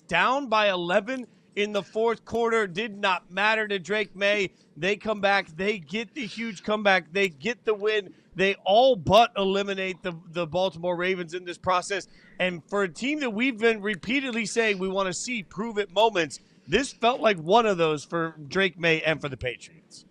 down by 11 in the fourth quarter. Did not matter to Drake Maye. They come back. They get the huge comeback. They get the win. They all but eliminate the Baltimore Ravens in this process. And for a team that we've been repeatedly saying we want to see prove-it moments, this felt like one of those for Drake Maye and for the Patriots.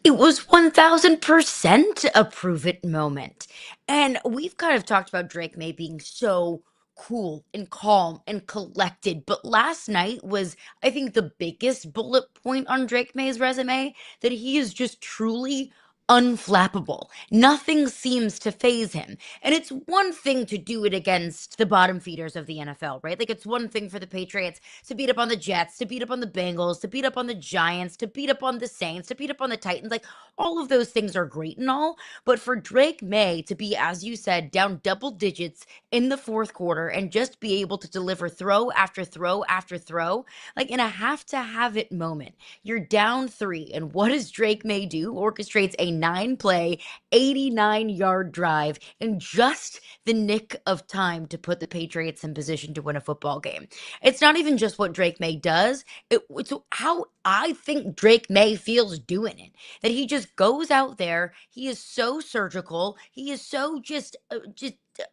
It was 1000% a prove it moment. And we've kind of talked about Drake May being so cool and calm and collected. But last night was, I think, the biggest bullet point on Drake May's resume, that he is just truly unflappable. Nothing seems to phase him. And it's one thing to do it against the bottom feeders of the NFL, right? Like, it's one thing for the Patriots to beat up on the Jets, to beat up on the Bengals, to beat up on the Giants, to beat up on the Saints, to beat up on the Titans. Like, all of those things are great and all. But for Drake Maye to be, as you said, down double digits in the fourth quarter and just be able to deliver throw after throw after throw, like in a have to have it moment, you're down three. And what does Drake Maye do? Orchestrates a 9-play, 89-yard drive in just the nick of time to put the Patriots in position to win a football game. It's not even just what Drake Maye does, it's how I think Drake Maye feels doing it. That he just goes out there, he is so surgical, he is so just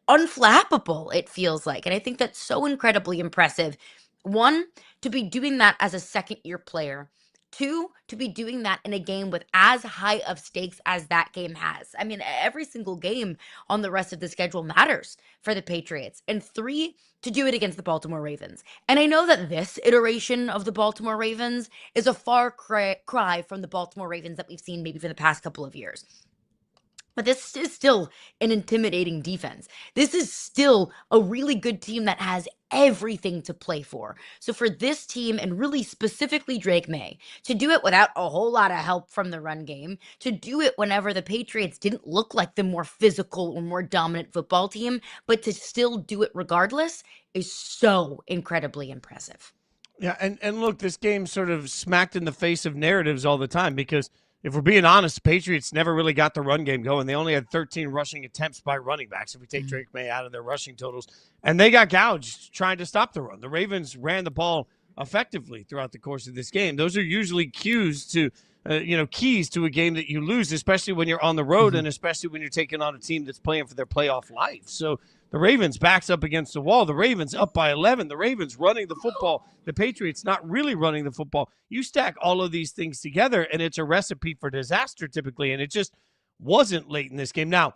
unflappable, it feels like. And I think that's so incredibly impressive. One, to be doing that as a second year player. Two, to be doing that in a game with as high of stakes as that game has. I mean, every single game on the rest of the schedule matters for the Patriots. And three, to do it against the Baltimore Ravens. And I know that this iteration of the Baltimore Ravens is a far cry from the Baltimore Ravens that we've seen maybe for the past couple of years. But this is still an intimidating defense. This is still a really good team that has everything to play for. So for this team, and really specifically Drake Maye, to do it without a whole lot of help from the run game, to do it whenever the Patriots didn't look like the more physical or more dominant football team, but to still do it regardless, is so incredibly impressive. Yeah, and look, this game sort of smacked in the face of narratives all the time because if we're being honest, the Patriots never really got the run game going. They only had 13 rushing attempts by running backs if we take Drake Maye out of their rushing totals. And they got gouged trying to stop the run. The Ravens ran the ball effectively throughout the course of this game. Those are usually keys to a game that you lose, especially when you're on the road and especially when you're taking on a team that's playing for their playoff life. So the Ravens backs up against the wall. The Ravens up by 11. The Ravens running the football. The Patriots not really running the football. You stack all of these things together, and it's a recipe for disaster typically, and it just wasn't late in this game. Now,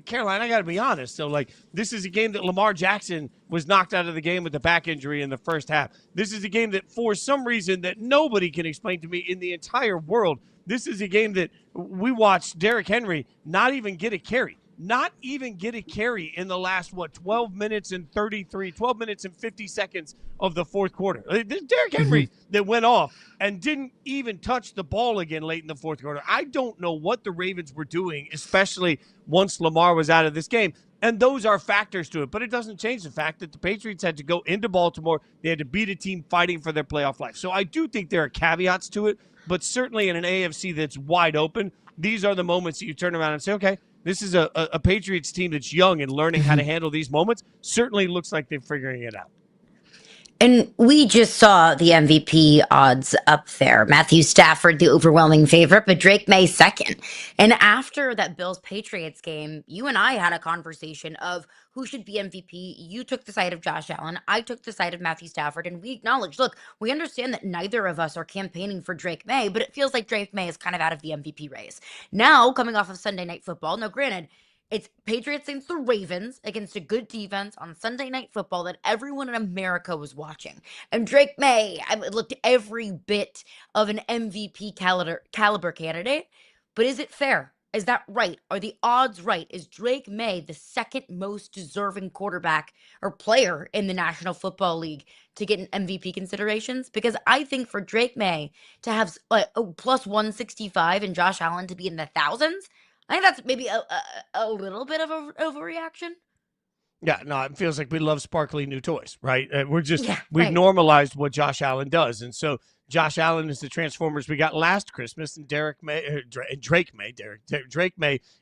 Caroline, I got to be honest. So, this is a game that Lamar Jackson was knocked out of the game with a back injury in the first half. This is a game that, for some reason that nobody can explain to me in the entire world, this is a game that we watched Derrick Henry not even get a carry. Not even get a carry in the last, 12 minutes and 50 seconds of the fourth quarter. Derrick Henry that went off and didn't even touch the ball again late in the fourth quarter. I don't know what the Ravens were doing, especially once Lamar was out of this game. And those are factors to it. But it doesn't change the fact that the Patriots had to go into Baltimore. They had to beat a team fighting for their playoff life. So I do think there are caveats to it. But certainly in an AFC that's wide open, these are the moments that you turn around and say, okay, this is a Patriots team that's young and learning how to handle these moments. Certainly looks like they're figuring it out. And we just saw the MVP odds up there. Matthew Stafford, the overwhelming favorite, but Drake Maye second. And after that Bills Patriots game, you and I had a conversation of who should be MVP. You took the side of Josh Allen. I took the side of Matthew Stafford. And we acknowledged, look, we understand that neither of us are campaigning for Drake Maye, but it feels like Drake Maye is kind of out of the MVP race. Now, coming off of Sunday Night Football, now granted, it's Patriots against the Ravens against a good defense on Sunday Night Football that everyone in America was watching. And Drake Maye, I looked every bit of an MVP caliber candidate. But is it fair? Is that right? Are the odds right? Is Drake Maye the second most deserving quarterback or player in the National Football League to get an MVP considerations? Because I think for Drake Maye to have plus 165 and Josh Allen to be in the thousands, I think that's maybe a little bit of a overreaction. Yeah, no, it feels like we love sparkly new toys, right? Yeah, We've right. normalized what Josh Allen does. And so Josh Allen is the Transformers we got last Christmas, and Drake May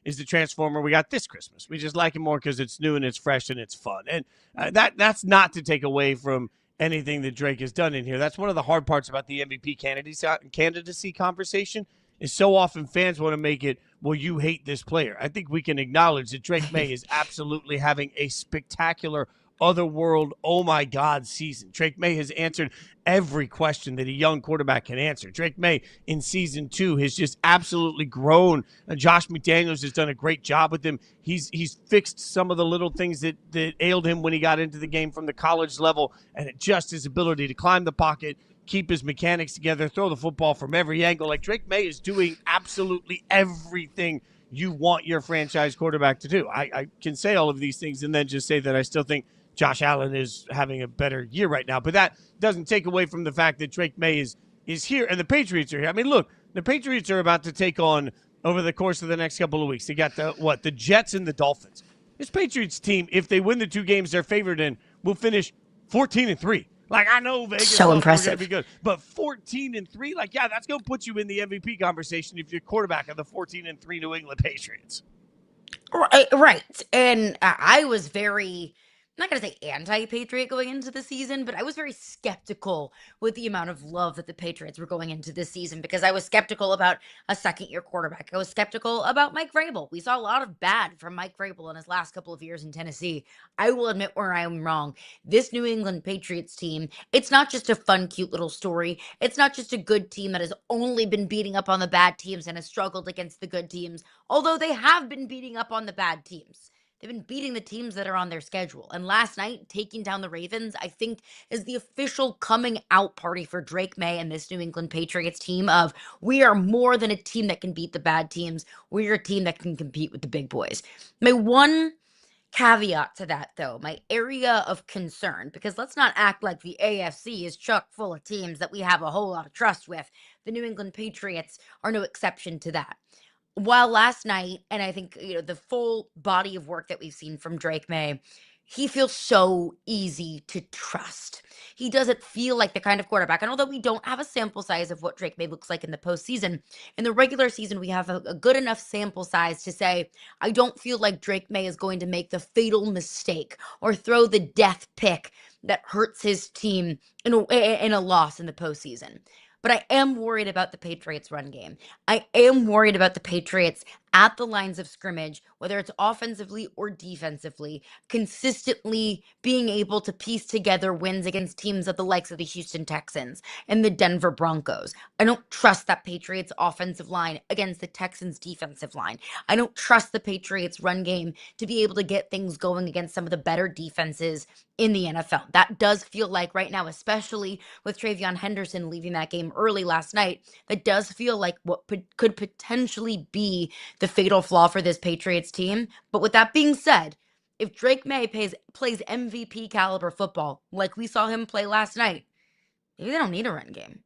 is the Transformer we got this Christmas. We just like him more because it's new and it's fresh and it's fun. And that's not to take away from anything that Drake has done in here. That's one of the hard parts about the MVP candidacy conversation is so often fans want to make it, well, you hate this player. I think we can acknowledge that Drake May is absolutely having a spectacular, otherworld, oh my God season. Drake May has answered every question that a young quarterback can answer. Drake May in season 2 has just absolutely grown. Josh McDaniels has done a great job with him. He's fixed some of the little things that ailed him when he got into the game from the college level, and it just his ability to climb the pocket, keep his mechanics together, throw the football from every angle. Like Drake May is doing absolutely everything you want your franchise quarterback to do. I can say all of these things and then just say that I still think Josh Allen is having a better year right now. But that doesn't take away from the fact that Drake May is here and the Patriots are here. I mean, look, the Patriots are about to take on over the course of the next couple of weeks. They got the Jets and the Dolphins. This Patriots team, if they win the 2 games they're favored in, will finish 14-3. Like, I know Vegas So thought they were going to be impressive. good, but 14-3, like, yeah, that's going to put you in the MVP conversation if you're quarterback of the 14-3 New England Patriots. Right. And I was very, I'm not going to say anti-Patriot going into the season, but I was very skeptical with the amount of love that the Patriots were going into this season because I was skeptical about a second-year quarterback. I was skeptical about Mike Vrabel. We saw a lot of bad from Mike Vrabel in his last couple of years in Tennessee. I will admit where I am wrong. This New England Patriots team, it's not just a fun, cute little story. It's not just a good team that has only been beating up on the bad teams and has struggled against the good teams. Although they have been beating up on the bad teams. They've been beating the teams that are on their schedule. And last night, taking down the Ravens, I think, is the official coming out party for Drake May and this New England Patriots team of we are more than a team that can beat the bad teams. We're a team that can compete with the big boys. My one caveat to that, though, my area of concern, because let's not act like the AFC is chock full of teams that we have a whole lot of trust with. The New England Patriots are no exception to that. While last night, and I think, the full body of work that we've seen from Drake May, he feels so easy to trust. He doesn't feel like the kind of quarterback. And although we don't have a sample size of what Drake May looks like in the postseason, in the regular season, we have a good enough sample size to say, I don't feel like Drake May is going to make the fatal mistake or throw the death pick that hurts his team in a loss in the postseason. But I am worried about the Patriots' run game. I am worried about the Patriots at the lines of scrimmage, whether it's offensively or defensively, consistently being able to piece together wins against teams of the likes of the Houston Texans and the Denver Broncos. I don't trust that Patriots offensive line against the Texans defensive line. I don't trust the Patriots run game to be able to get things going against some of the better defenses in the NFL. That does feel like right now, especially with Travion Henderson leaving that game early last night, that does feel like what could potentially be the fatal flaw for this Patriots team. But with that being said, if Drake May plays MVP caliber football like we saw him play last night, maybe they don't need a run game.